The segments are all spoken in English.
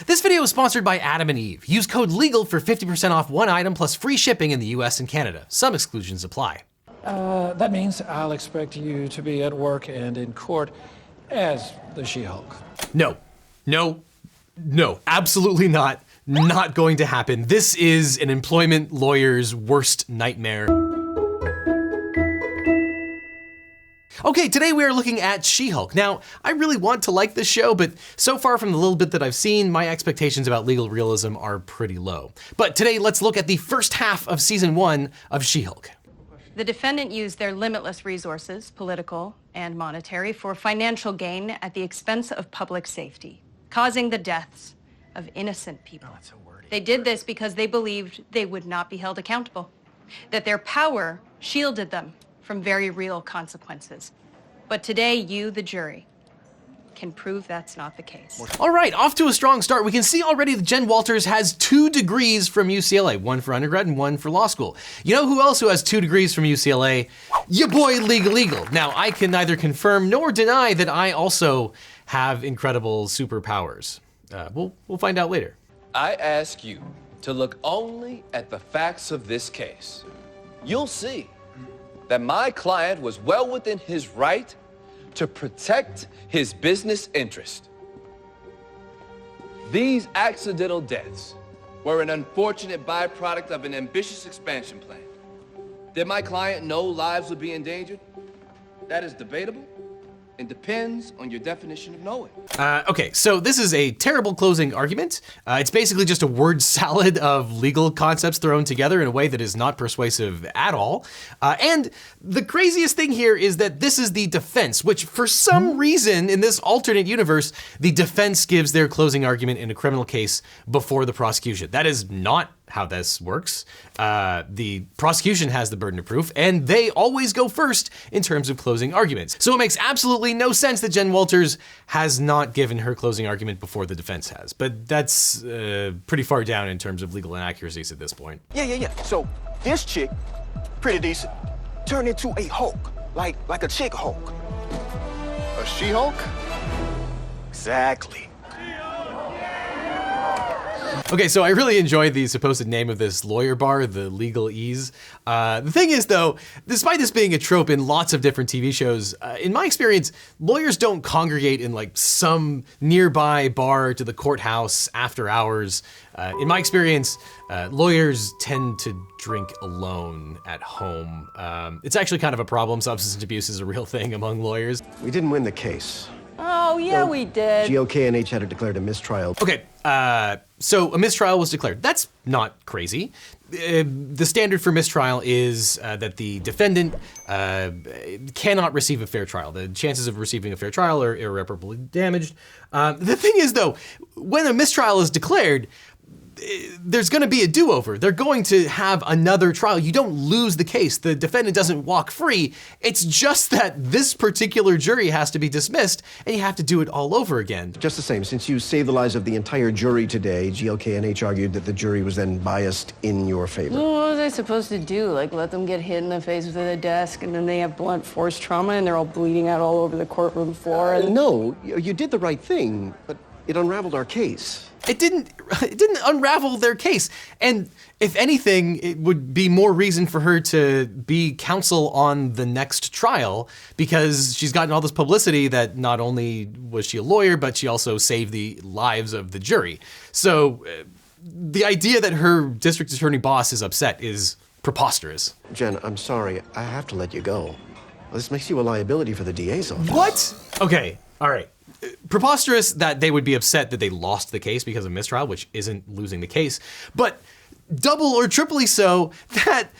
This video is sponsored by Adam and Eve. Use code LEGAL for 50% off one item plus free shipping in the US and Canada. Some exclusions apply. That means I'll expect you to be at work and in court as the She-Hulk. No, absolutely not. Not going to happen. This is an employment lawyer's worst nightmare. Okay, today we are looking at She-Hulk. Now, I really want to like this show, but so far from the little bit that I've seen, my expectations about legal realism are pretty low. But today, let's look at the first half of season 1 of She-Hulk. The defendant used their limitless resources, political and monetary, for financial gain at the expense of public safety, causing the deaths of innocent people. They did this because they believed they would not be held accountable, that their power shielded them from very real consequences. But today, you, the jury, can prove that's not the case. All right, off to a strong start. We can see already that Jen Walters has 2 degrees from UCLA, one for undergrad and one for law school. You know who else who has 2 degrees from UCLA? Your boy LegalEagle. Now, I can neither confirm nor deny that I also have incredible superpowers. We'll find out later. I ask you to look only at the facts of this case. You'll see that my client was well within his right to protect his business interest. These accidental deaths were an unfortunate byproduct of an ambitious expansion plan. Did my client know lives would be endangered? That is debatable and depends on your definition of knowing. Okay, so this is a terrible closing argument. It's basically just a word salad of legal concepts thrown together in a way that is not persuasive at all. And the craziest thing here is that this is the defense, which for some reason in this alternate universe, the defense gives their closing argument in a criminal case before the prosecution. That is not how this works. The prosecution has the burden of proof, and they always go first in terms of closing arguments. So it makes absolutely no sense that Jen Walters has not given her closing argument before the defense has. But that's pretty far down in terms of legal inaccuracies at this point. Yeah. So this chick, pretty decent, turned into a Hulk, like a chick Hulk. A She-Hulk? Exactly. Okay, so I really enjoyed the supposed name of this lawyer bar, the Legal Ease. The thing is though, despite this being a trope in lots of different TV shows, in my experience, lawyers don't congregate in like some nearby bar to the courthouse after hours. In my experience, lawyers tend to drink alone at home. It's actually kind of a problem. Substance abuse is a real thing among lawyers. We didn't win the case. Oh, yeah, we did. GOK&H had declared a mistrial. Okay, so a mistrial was declared. That's not crazy. The standard for mistrial is that the defendant cannot receive a fair trial. The chances of receiving a fair trial are irreparably damaged. The thing is though, when a mistrial is declared, there's gonna be a do-over. They're going to have another trial. You don't lose the case. The defendant doesn't walk free. It's just that this particular jury has to be dismissed and you have to do it all over again. Just the same, since you saved the lives of the entire jury today, GLK&H argued that the jury was then biased in your favor. Well, what was I supposed to do? Like let them get hit in the face with a desk and then they have blunt force trauma and they're all bleeding out all over the courtroom floor? No, you did the right thing, but it unraveled our case. It didn't unravel their case. And if anything, it would be more reason for her to be counsel on the next trial because she's gotten all this publicity that not only was she a lawyer, but she also saved the lives of the jury. So the idea that her district attorney boss is upset is preposterous. Jen, I'm sorry, I have to let you go. This makes you a liability for the DA's office. What? Okay, all right. Preposterous that they would be upset that they lost the case because of mistrial, which isn't losing the case, but double or triply so that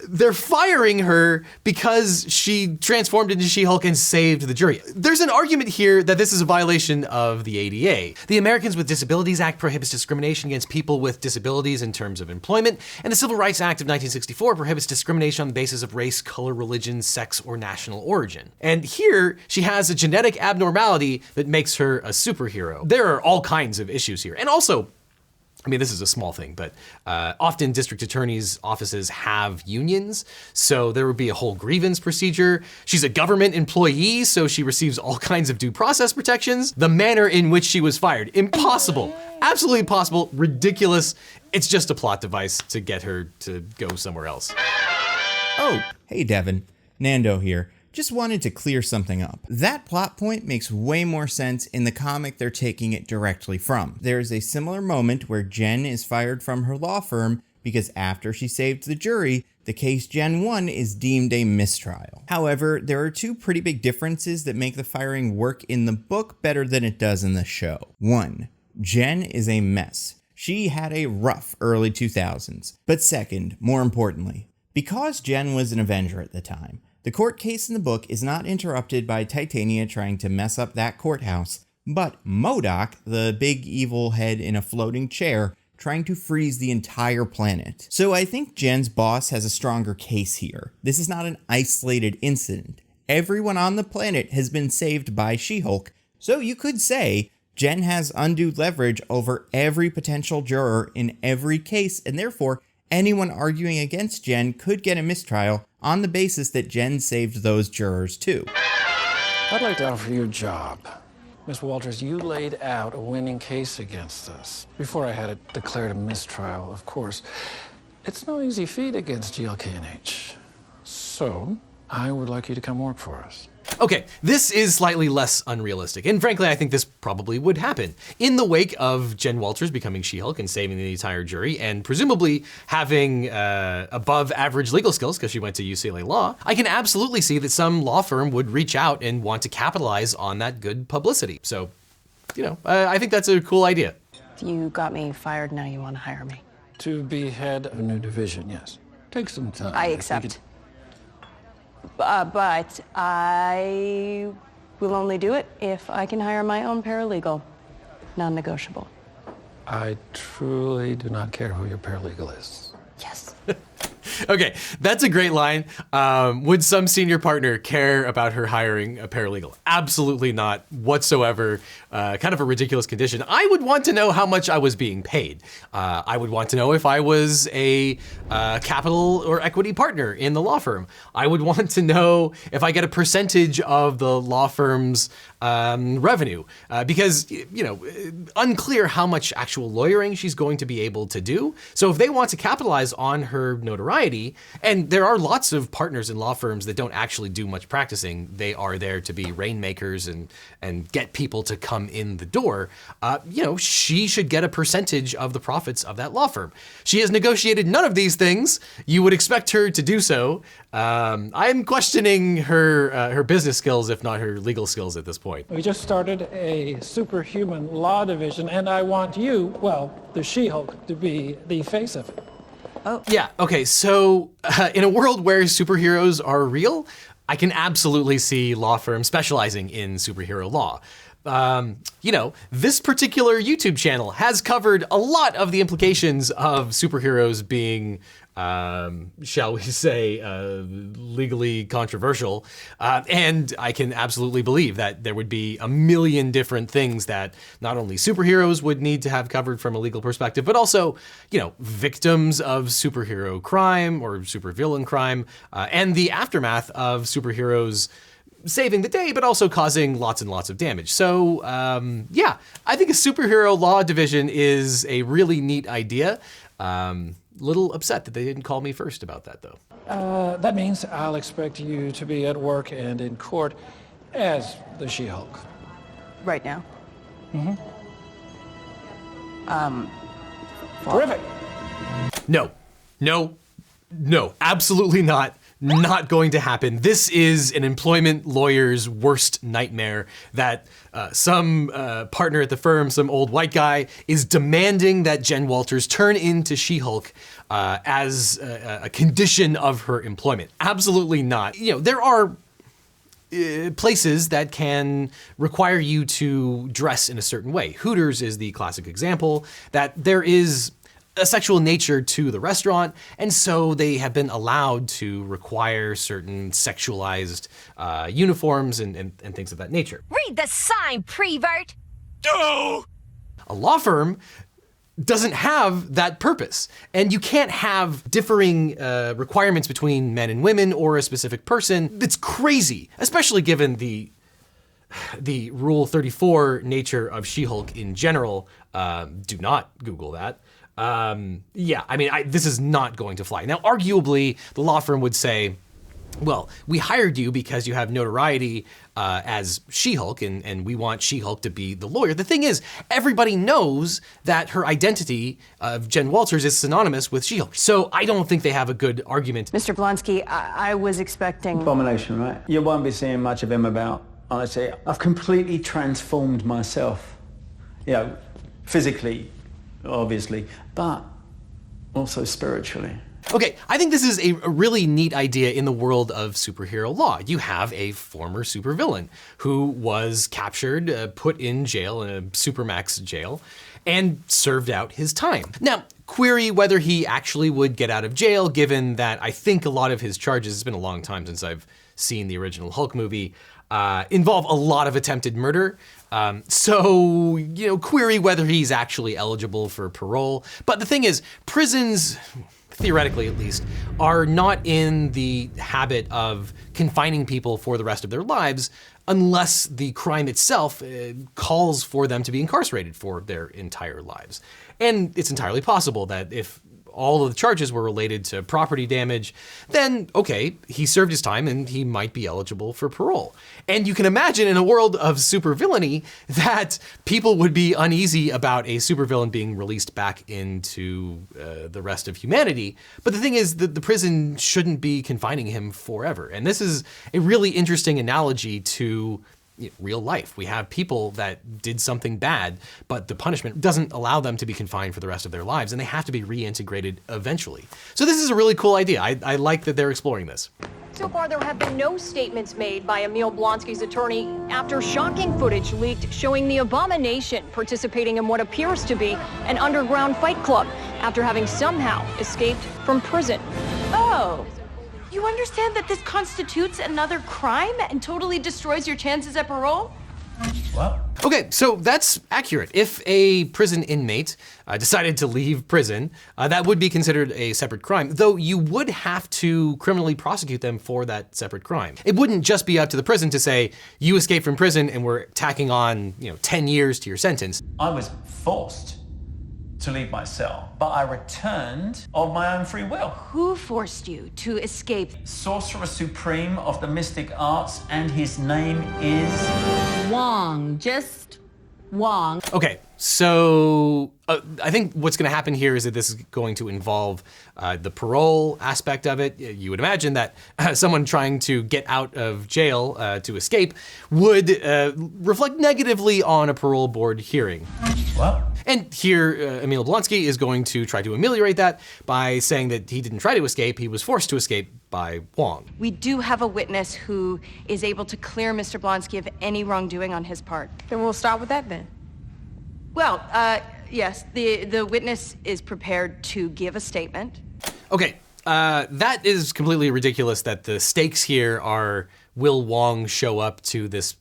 they're firing her because she transformed into She-Hulk and saved the jury. There's an argument here that this is a violation of the ADA. The Americans with Disabilities Act prohibits discrimination against people with disabilities in terms of employment, and the Civil Rights Act of 1964 prohibits discrimination on the basis of race, color, religion, sex, or national origin. And here, she has a genetic abnormality that makes her a superhero. There are all kinds of issues here. And also, I mean, this is a small thing, but often district attorneys' offices have unions, so there would be a whole grievance procedure. She's a government employee, so she receives all kinds of due process protections. The manner in which she was fired, impossible, absolutely impossible, ridiculous. It's just a plot device to get her to go somewhere else. Oh, hey Devin, Nando here. Just wanted to clear something up. That plot point makes way more sense in the comic they're taking it directly from. There's a similar moment where Jen is fired from her law firm because after she saved the jury, the case Jen won is deemed a mistrial. However, there are two pretty big differences that make the firing work in the book better than it does in the show. One, Jen is a mess. She had a rough early 2000s. But second, more importantly, because Jen was an Avenger at the time, the court case in the book is not interrupted by Titania trying to mess up that courthouse, but MODOK, the big evil head in a floating chair, trying to freeze the entire planet. So I think Jen's boss has a stronger case here. This is not an isolated incident. Everyone on the planet has been saved by She-Hulk, so you could say Jen has undue leverage over every potential juror in every case, and therefore anyone arguing against Jen could get a mistrial on the basis that Jen saved those jurors too. I'd like to offer you a job. Miss Walters, you laid out a winning case against us. Before I had it declared a mistrial, of course. It's no easy feat against GLK&H. So, I would like you to come work for us. Okay, this is slightly less unrealistic, and frankly, I think this probably would happen. In the wake of Jen Walters becoming She-Hulk and saving the entire jury, and presumably having above average legal skills because she went to UCLA Law, I can absolutely see that some law firm would reach out and want to capitalize on that good publicity. So, you know, I think that's a cool idea. You got me fired, now you want to hire me. To be head of a new division, yes. Take some time. I accept. But I will only do it if I can hire my own paralegal. Non-negotiable. I truly do not care who your paralegal is. Yes. Okay, that's a great line. Would some senior partner care about her hiring a paralegal? Absolutely not whatsoever. Kind of a ridiculous condition. I would want to know how much I was being paid. I would want to know if I was a capital or equity partner in the law firm. I would want to know if I get a percentage of the law firm's revenue, because, you know, unclear how much actual lawyering she's going to be able to do. So if they want to capitalize on her notoriety, and there are lots of partners in law firms that don't actually do much practicing, they are there to be rainmakers and get people to come in the door, you know, she should get a percentage of the profits of that law firm. She has negotiated none of these things. You would expect her to do so. I'm questioning her business skills, if not her legal skills at this point. We just started a Superhuman law division, and I want you, well, the She-Hulk, to be the face of it. Oh. Yeah, okay, so in a world where superheroes are real, I can absolutely see law firms specializing in superhero law. You know, this particular YouTube channel has covered a lot of the implications of superheroes being, shall we say, legally controversial. And I can absolutely believe that there would be a million different things that not only superheroes would need to have covered from a legal perspective, but also, you know, victims of superhero crime or supervillain crime, and the aftermath of superheroes saving the day, but also causing lots and lots of damage. So yeah, I think a superhero law division is a really neat idea. Little upset that they didn't call me first about that though. That means I'll expect you to be at work and in court as the She-Hulk. Right now? Mm-hmm. Terrific. No, absolutely not. Not going to happen. This is an employment lawyer's worst nightmare that some partner at the firm, some old white guy, is demanding that Jen Walters turn into She-Hulk as a condition of her employment. Absolutely not. You know, there are places that can require you to dress in a certain way. Hooters is the classic example that there is a sexual nature to the restaurant, and so they have been allowed to require certain sexualized uniforms and things of that nature. Read the sign, prevert! A law firm doesn't have that purpose. And you can't have differing requirements between men and women or a specific person. It's crazy, especially given the Rule 34 nature of She-Hulk in general. Do not Google that. Yeah, I mean, this is not going to fly. Now, arguably, the law firm would say, well, we hired you because you have notoriety as She-Hulk, and we want She-Hulk to be the lawyer. The thing is, everybody knows that her identity of Jen Walters is synonymous with She-Hulk. So I don't think they have a good argument. Mr. Blonsky, I was expecting... Abomination, right? You won't be seeing much of him about. Honestly, I've completely transformed myself. You know, physically, obviously, but also spiritually. Okay, I think this is a really neat idea in the world of superhero law. You have a former supervillain who was captured, put in jail, in a supermax jail, and served out his time. Now, query whether he actually would get out of jail, given that I think a lot of his charges, it's been a long time since I've seen the original Hulk movie, involve a lot of attempted murder. So, you know, query whether he's actually eligible for parole. But the thing is, prisons, theoretically at least, are not in the habit of confining people for the rest of their lives unless the crime itself calls for them to be incarcerated for their entire lives. And it's entirely possible that if all of the charges were related to property damage, then okay, he served his time and he might be eligible for parole. And you can imagine in a world of supervillainy that people would be uneasy about a supervillain being released back into the rest of humanity. But the thing is that the prison shouldn't be confining him forever. And this is a really interesting analogy to real life. We have people that did something bad, but the punishment doesn't allow them to be confined for the rest of their lives, and they have to be reintegrated eventually. So this is a really cool idea. I like that they're exploring this. So far, there have been no statements made by Emil Blonsky's attorney after shocking footage leaked showing the Abomination participating in what appears to be an underground fight club after having somehow escaped from prison. Oh. You understand that this constitutes another crime and totally destroys your chances at parole? What? Okay, so that's accurate. If a prison inmate decided to leave prison, that would be considered a separate crime, though you would have to criminally prosecute them for that separate crime. It wouldn't just be up to the prison to say, you escaped from prison and we're tacking on 10 years to your sentence. I was forced to leave my cell, but I returned of my own free will. Who forced you to escape? Sorcerer Supreme of the Mystic Arts, and his name is... Wong, just Wong. Okay, so I think what's gonna happen here is that this is going to involve the parole aspect of it. You would imagine that someone trying to get out of jail to escape would reflect negatively on a parole board hearing. What? And here, Emil Blonsky is going to try to ameliorate that by saying that he didn't try to escape, he was forced to escape by Wong. We do have a witness who is able to clear Mr. Blonsky of any wrongdoing on his part. Then we'll start with that then. Well, yes, the witness is prepared to give a statement. Okay, that is completely ridiculous that the stakes here are, will Wong show up to this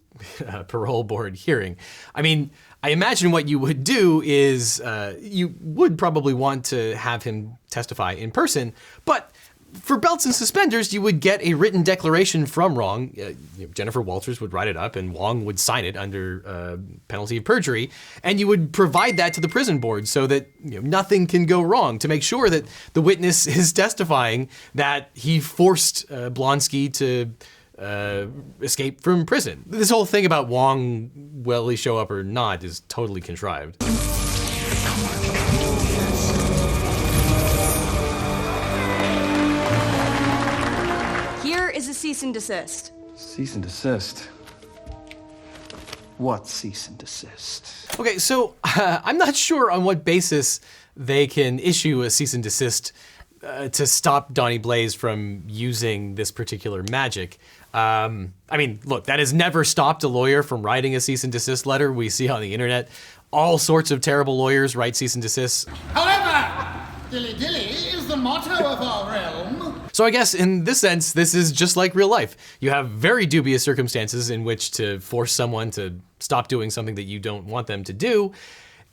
parole board hearing? I mean, I imagine what you would do is you would probably want to have him testify in person, but for belts and suspenders, you would get a written declaration from Wong. Jennifer Walters would write it up and Wong would sign it under penalty of perjury. And you would provide that to the prison board so that nothing can go wrong, to make sure that the witness is testifying that he forced Blonsky to escape from prison. This whole thing about Wong, will he show up or not, is totally contrived. Here is a cease and desist. Cease and desist? What cease and desist? Okay, so I'm not sure on what basis they can issue a cease and desist to stop Donnie Blaze from using this particular magic. I mean, look, that has never stopped a lawyer from writing a cease and desist letter. We see on the internet all sorts of terrible lawyers write cease and desists. However, dilly-dilly is the motto of our realm. So I guess in this sense, this is just like real life. You have very dubious circumstances in which to force someone to stop doing something that you don't want them to do.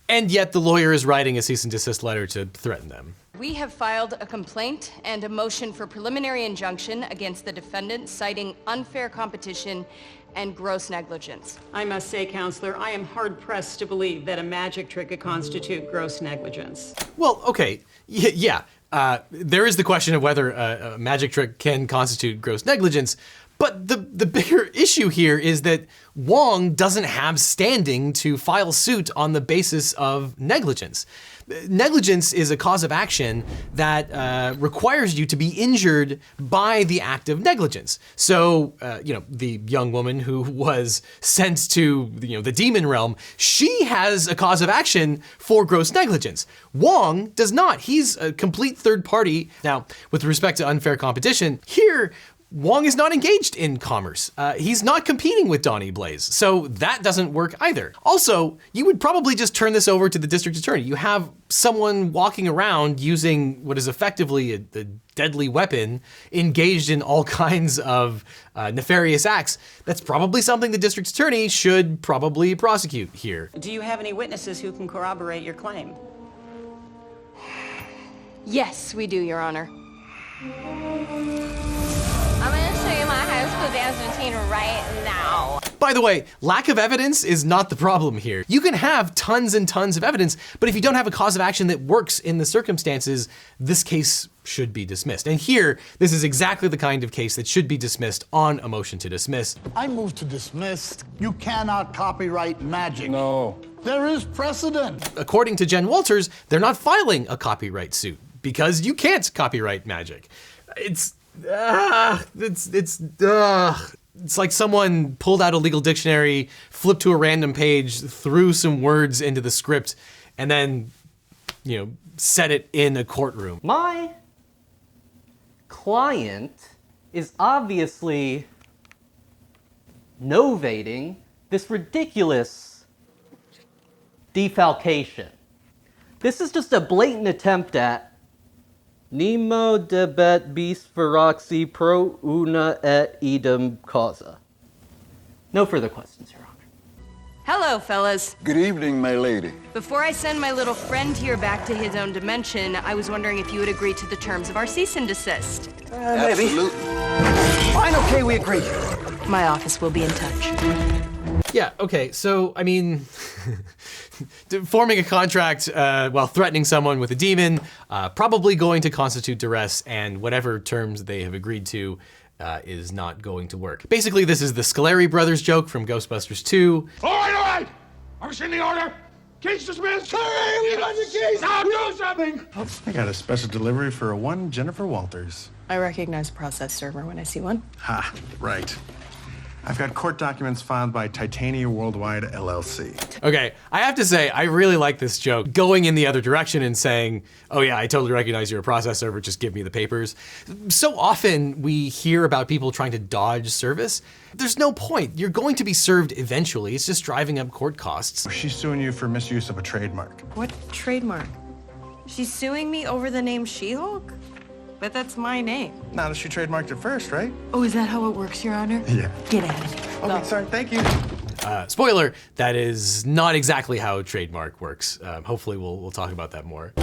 And yet the lawyer is writing a cease and desist letter to threaten them. We have filed a complaint and a motion for preliminary injunction against the defendant, citing unfair competition and gross negligence. I must say, Counselor, I am hard-pressed to believe that a magic trick could constitute gross negligence. Well, okay, yeah. There is the question of whether a magic trick can constitute gross negligence, but the bigger issue here is that Wong doesn't have standing to file suit on the basis of negligence. Negligence is a cause of action that requires you to be injured by the act of negligence. So, the young woman who was sent to, the demon realm, she has a cause of action for gross negligence. Wong does not. He's a complete third party. Now, with respect to unfair competition, here, Wong is not engaged in commerce. He's not competing with Donnie Blaze, so that doesn't work either. Also, you would probably just turn this over to the district attorney. You have someone walking around using what is effectively a deadly weapon, engaged in all kinds of nefarious acts. That's probably something the district attorney should probably prosecute here. Do you have any witnesses who can corroborate your claim? Yes, we do, Your Honor. I'm gonna show you my high school dance routine right now. By the way, lack of evidence is not the problem here. You can have tons and tons of evidence, but if you don't have a cause of action that works in the circumstances, this case should be dismissed. And here, this is exactly the kind of case that should be dismissed on a motion to dismiss. I move to dismiss. You cannot copyright magic. No. There is precedent. According to Jen Walters, they're not filing a copyright suit because you can't copyright magic. It's like someone pulled out a legal dictionary, flipped to a random page, threw some words into the script, and then, set it in a courtroom. My client is obviously novating this ridiculous defalcation. This is just a blatant attempt at Nemo debet bis feroxi pro una et idem causa. No further questions, Your Honor. Hello, fellas. Good evening, my lady. Before I send my little friend here back to his own dimension, I was wondering if you would agree to the terms of our cease and desist. Maybe. Fine, okay, we agree. My office will be in touch. Yeah, okay, so, forming a contract while threatening someone with a demon, probably going to constitute duress, and whatever terms they have agreed to is not going to work. Basically, this is the Scoleri brothers joke from Ghostbusters 2. All right! I've seen the order! Case dismissed! Hurry, leave on the case! Now do something! I got a special delivery for one Jennifer Walters. I recognize a process server when I see one. Ha, right. I've got court documents filed by Titania Worldwide, LLC. Okay, I have to say, I really like this joke. Going in the other direction and saying, oh yeah, I totally recognize you're a process server, just give me the papers. So often we hear about people trying to dodge service. There's no point. You're going to be served eventually. It's just driving up court costs. She's suing you for misuse of a trademark. What trademark? She's suing me over the name She-Hulk? But that's my name. Not if she trademarked it first, right? Oh, is that how it works, Your Honor? Yeah. Get out of here. Okay, sorry, thank you. Spoiler, that is not exactly how trademark works. Hopefully we'll talk about that more.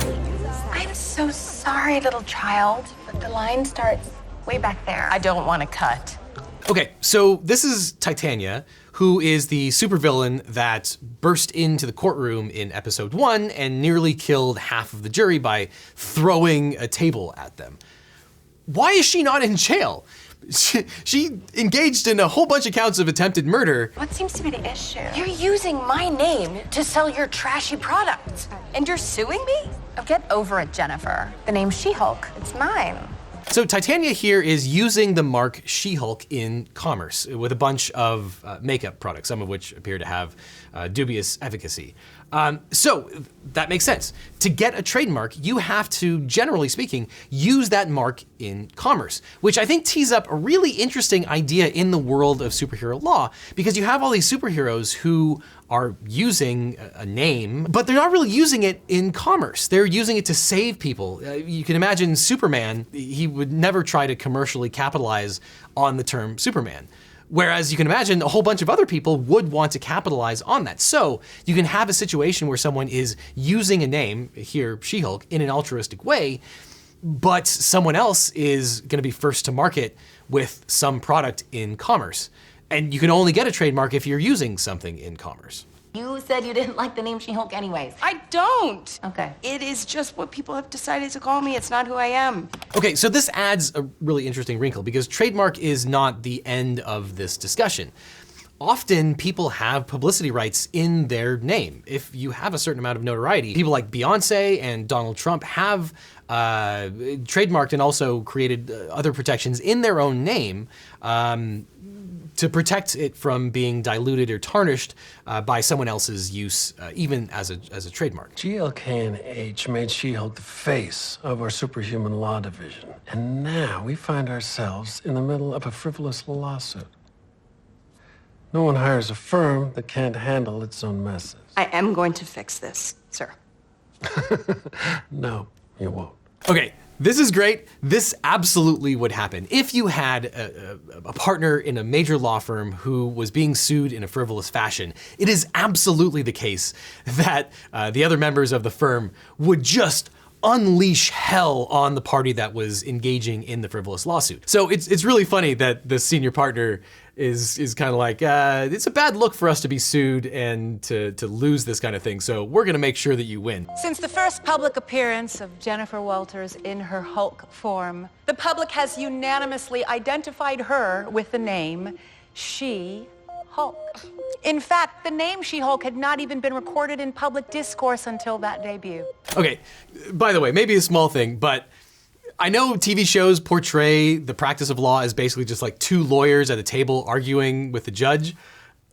I'm so sorry, little child, but the line starts way back there. I don't want to cut. Okay, so this is Titania, who is the supervillain that burst into the courtroom in episode 1 and nearly killed half of the jury by throwing a table at them. Why is she not in jail? She engaged in a whole bunch of counts of attempted murder. What seems to be the issue? You're using my name to sell your trashy products. And you're suing me? Oh, get over it, Jennifer. The name She-Hulk, it's mine. So Titania here is using the mark She-Hulk in commerce with a bunch of makeup products, some of which appear to have dubious efficacy. So that makes sense. To get a trademark, you have to, generally speaking, use that mark in commerce, which I think tees up a really interesting idea in the world of superhero law, because you have all these superheroes who are using a name, but they're not really using it in commerce. They're using it to save people. You can imagine Superman, he would never try to commercially capitalize on the term Superman. Whereas you can imagine a whole bunch of other people would want to capitalize on that. So you can have a situation where someone is using a name, here She-Hulk, in an altruistic way, but someone else is going to be first to market with some product in commerce. And you can only get a trademark if you're using something in commerce. You said you didn't like the name She-Hulk anyways. I don't. Okay. It is just what people have decided to call me. It's not who I am. Okay, so this adds a really interesting wrinkle because trademark is not the end of this discussion. Often people have publicity rights in their name. If you have a certain amount of notoriety, people like Beyonce and Donald Trump have trademarked and also created other protections in their own name to protect it from being diluted or tarnished by someone else's use, even as a trademark. GLK&H made She-Hulk the face of our Superhuman law division. And now we find ourselves in the middle of a frivolous lawsuit. No one hires a firm that can't handle its own messes. I am going to fix this, sir. No, you won't. Okay, this is great. This absolutely would happen. If you had a partner in a major law firm who was being sued in a frivolous fashion, it is absolutely the case that the other members of the firm would just unleash hell on the party that was engaging in the frivolous lawsuit. So it's really funny that the senior partner is kind of like, it's a bad look for us to be sued and to lose this kind of thing, so we're gonna make sure that you win. Since the first public appearance of Jennifer Walters in her Hulk form, the public has unanimously identified her with the name She-Hulk. In fact, the name She-Hulk had not even been recorded in public discourse until that debut. Okay, by the way, maybe a small thing, but I know TV shows portray the practice of law as basically just like two lawyers at a table arguing with the judge.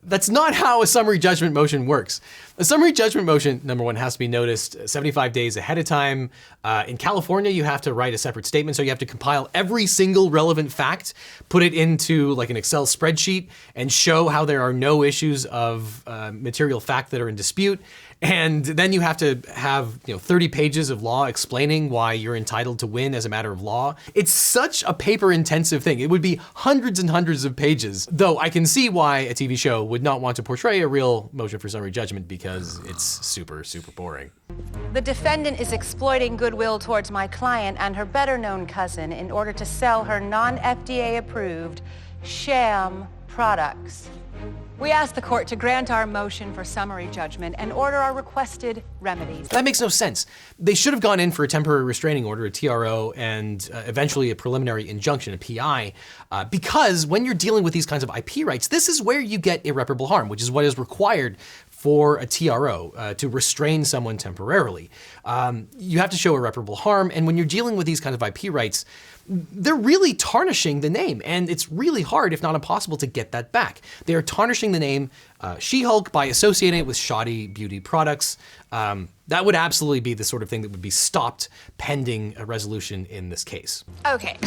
That's not how a summary judgment motion works. A summary judgment motion, number one, has to be noticed 75 days ahead of time. In California, you have to write a separate statement, so you have to compile every single relevant fact, put it into like an Excel spreadsheet, and show how there are no issues of material fact that are in dispute. And then you have to have 30 pages of law explaining why you're entitled to win as a matter of law. It's such a paper-intensive thing. It would be hundreds and hundreds of pages, though I can see why a TV show would not want to portray a real motion for summary judgment because it's super, super boring. The defendant is exploiting goodwill towards my client and her better-known cousin in order to sell her non-FDA-approved sham products. We ask the court to grant our motion for summary judgment and order our requested remedies. That makes no sense. They should have gone in for a temporary restraining order, a TRO, and eventually a preliminary injunction, a PI, because when you're dealing with these kinds of IP rights, this is where you get irreparable harm, which is what is required for a TRO, to restrain someone temporarily. You have to show irreparable harm, and when you're dealing with these kinds of IP rights, they're really tarnishing the name, and it's really hard, if not impossible, to get that back. They are tarnishing the name She-Hulk by associating it with shoddy beauty products. That would absolutely be the sort of thing that would be stopped pending a resolution in this case. Okay,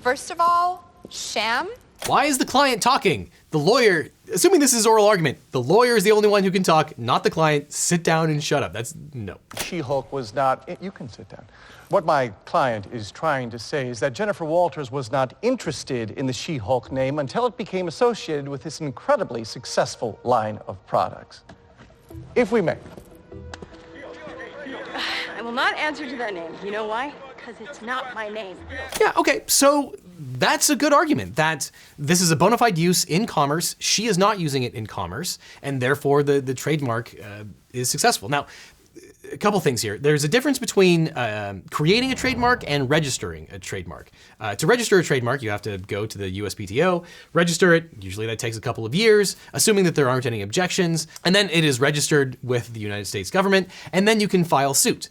first of all, sham? Why is the client talking? The lawyer, assuming this is oral argument, the lawyer is the only one who can talk, not the client. Sit down and shut up. That's no. She-Hulk was not, you can sit down. What my client is trying to say is that Jennifer Walters was not interested in the She-Hulk name until it became associated with this incredibly successful line of products. If we may. I will not answer to that name. You know why? Because it's not my name. Yeah, okay, so that's a good argument that this is a bona fide use in commerce. She is not using it in commerce, and therefore the trademark is successful. Now, a couple things here. There's a difference between creating a trademark and registering a trademark. To register a trademark, you have to go to the USPTO, register it. Usually that takes a couple of years, assuming that there aren't any objections. And then it is registered with the United States government, and then you can file suit.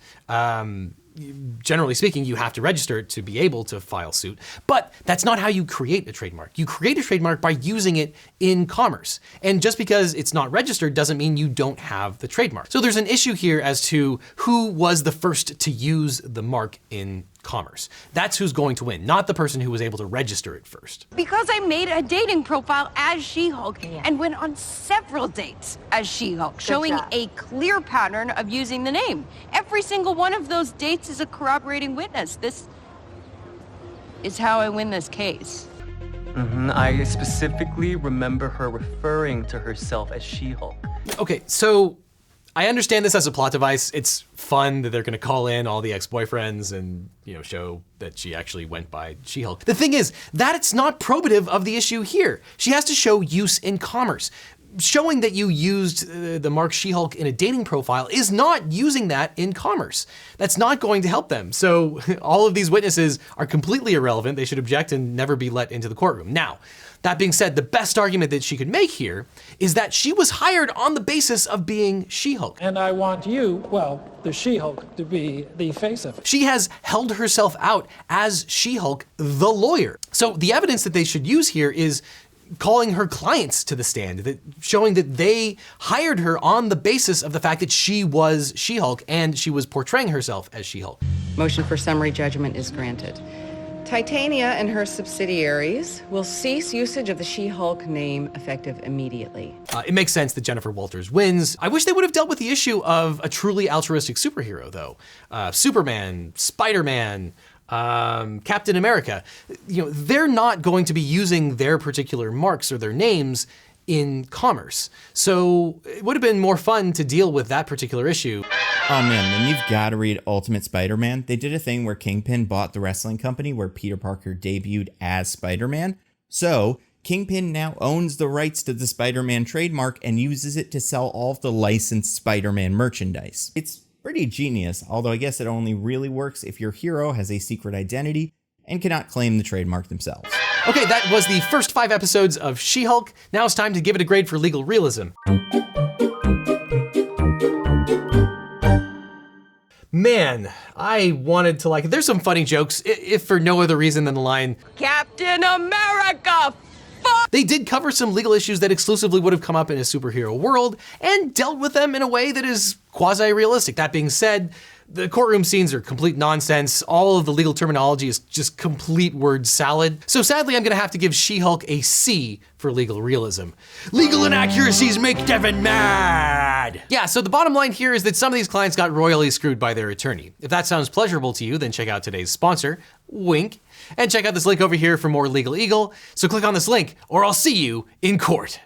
Generally speaking, you have to register it to be able to file suit, but that's not how you create a trademark. You create a trademark by using it in commerce. And just because it's not registered doesn't mean you don't have the trademark. So there's an issue here as to who was the first to use the mark in commerce. That's who's going to win, not the person who was able to register it first. Because I made a dating profile as She-Hulk and went on several dates as She-Hulk, showing a clear pattern of using the name. Every single one of those dates is a corroborating witness. This is how I win this case. I specifically remember her referring to herself as She-Hulk. Okay, so I understand this as a plot device. It's fun that they're gonna call in all the ex-boyfriends and, show that she actually went by She-Hulk. The thing is, that it's not probative of the issue here. She has to show use in commerce. Showing that you used the mark She-Hulk in a dating profile is not using that in commerce. That's not going to help them. So all of these witnesses are completely irrelevant. They should object and never be let into the courtroom. Now, that being said, the best argument that she could make here is that she was hired on the basis of being She-Hulk. And I want you, the She-Hulk, to be the face of it. She has held herself out as She-Hulk, the lawyer. So the evidence that they should use here is calling her clients to the stand, showing that they hired her on the basis of the fact that she was She-Hulk and she was portraying herself as She-Hulk. Motion for summary judgment is granted. Titania and her subsidiaries will cease usage of the She-Hulk name effective immediately. It makes sense that Jennifer Walters wins. I wish they would have dealt with the issue of a truly altruistic superhero, though. Superman, Spider-Man, Captain America, they're not going to be using their particular marks or their names in commerce. So it would have been more fun to deal with that particular issue. Oh man, then you've got to read Ultimate Spider-Man. They did a thing where Kingpin bought the wrestling company where Peter Parker debuted as Spider-Man. So Kingpin now owns the rights to the Spider-Man trademark and uses it to sell all of the licensed Spider-Man merchandise. It's pretty genius, although I guess it only really works if your hero has a secret identity and cannot claim the trademark themselves. Okay, that was the first 5 episodes of She-Hulk. Now it's time to give it a grade for legal realism. Man, I wanted to like it. There's some funny jokes, if for no other reason than the line, Captain America! They did cover some legal issues that exclusively would have come up in a superhero world and dealt with them in a way that is quasi-realistic. That being said, the courtroom scenes are complete nonsense. All of the legal terminology is just complete word salad. So sadly, I'm gonna have to give She-Hulk a C for legal realism. Legal inaccuracies make Devin mad! Yeah, so the bottom line here is that some of these clients got royally screwed by their attorney. If that sounds pleasurable to you, then check out today's sponsor, Wink, and check out this link over here for more LegalEagle. So click on this link, or I'll see you in court.